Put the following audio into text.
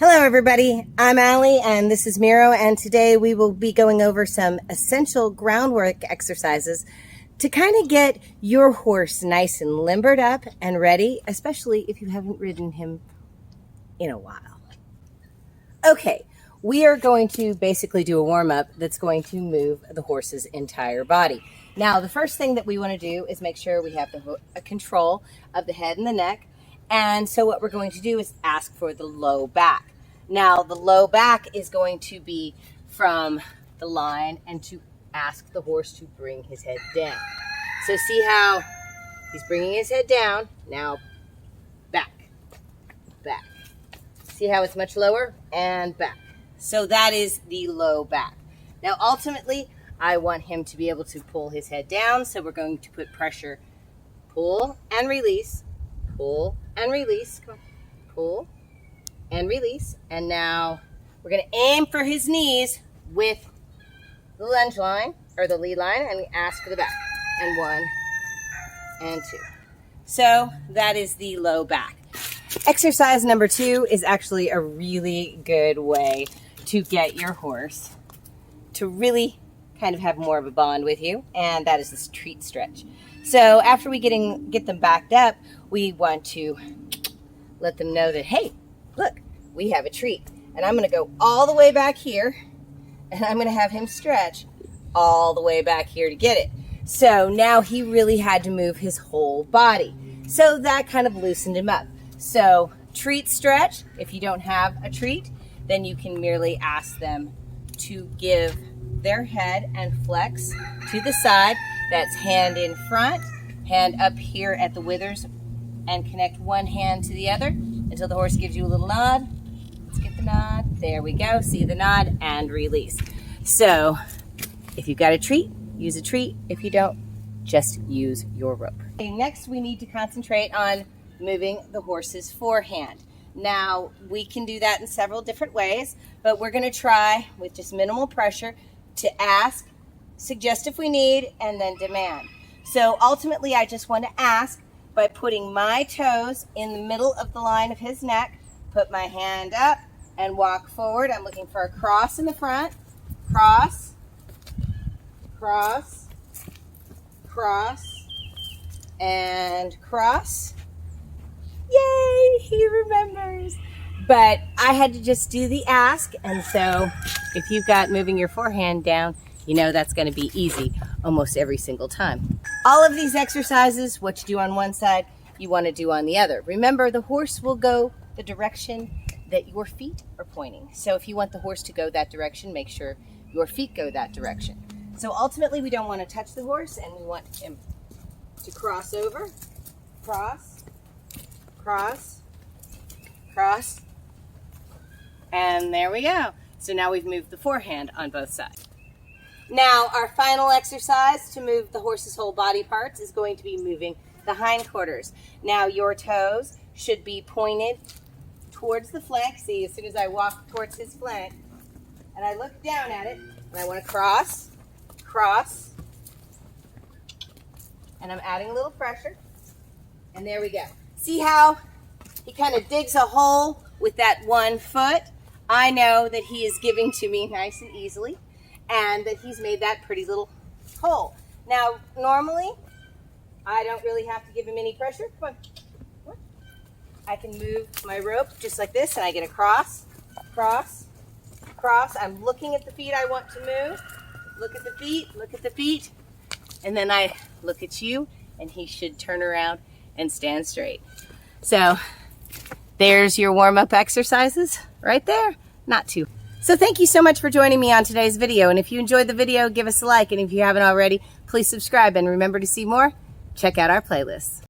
Hello everybody, I'm Allie and this is Miro, and today we will be going over some essential groundwork exercises to kind of get your horse nice and limbered up and ready, especially if you haven't ridden him in a while. Okay, we are going to basically do a warm-up that's going to move the horse's entire body. Now, the first thing that we want to do is make sure we have a control of the head and the neck. And so what we're going to do is ask for the low back. Now, the low back is going to be from the line and to ask the horse to bring his head down. So see how he's bringing his head down. Now, back, back. See how it's much lower? And back. So that is the low back. Now, ultimately, I want him to be able to pull his head down. So we're going to put pressure, pull and release, pull and release, come on, pull and release. And now we're going to aim for his knees with the lunge line or the lead line, and we ask for the back. And 1 and 2. So that is the low back. Exercise number 2 is actually a really good way to get your horse to really kind of have more of a bond with you, and that is this treat stretch. So after we get them backed up, we want to let them know that, hey, look, we have a treat. And I'm going to go all the way back here, and I'm going to have him stretch all the way back here to get it. So now he really had to move his whole body. So that kind of loosened him up. So treat stretch, if you don't have a treat, then you can merely ask them to give their head and flex to the side. That's hand in front, hand up here at the withers, and connect one hand to the other until the horse gives you a little nod. Let's get the nod. There we go. See the nod and release. So if you've got a treat, use a treat. If you don't, just use your rope. Okay, next, we need to concentrate on moving the horse's forehand. Now, we can do that in several different ways, but we're going to try with just minimal pressure to ask, suggest if we need, and then demand. So ultimately, I just want to ask by putting my toes in the middle of the line of his neck, put my hand up and walk forward. I'm looking for a cross in the front, cross, cross, cross, and cross. Yay, he remembers. But I had to just do the ask, and so if you've got moving your forehand down, you know that's going to be easy almost every single time. All of these exercises, what you do on one side, you want to do on the other. Remember, the horse will go the direction that your feet are pointing. So if you want the horse to go that direction, make sure your feet go that direction. So ultimately, we don't want to touch the horse, and we want him to cross over, cross, cross, cross, and there we go. So now we've moved the forehand on both sides. Now, our final exercise to move the horse's whole body parts is going to be moving the hindquarters. Now, your toes should be pointed towards the flank. See, as soon as I walk towards his flank, and I look down at it, and I want to cross, cross, and I'm adding a little pressure, and there we go. See how he kind of digs a hole with that one foot? I know that he is giving to me nice and easily, and that he's made that pretty little hole. Now, normally, I don't really have to give him any pressure. Come on. I can move my rope just like this, and I get a cross, cross, cross. I'm looking at the feet I want to move. Look at the feet, look at the feet. And then I look at you, and he should turn around and stand straight. So there's your warm-up exercises right there. Not too. So thank you so much for joining me on today's video. And if you enjoyed the video, give us a like. And if you haven't already, please subscribe. And remember, to see more, check out our playlists.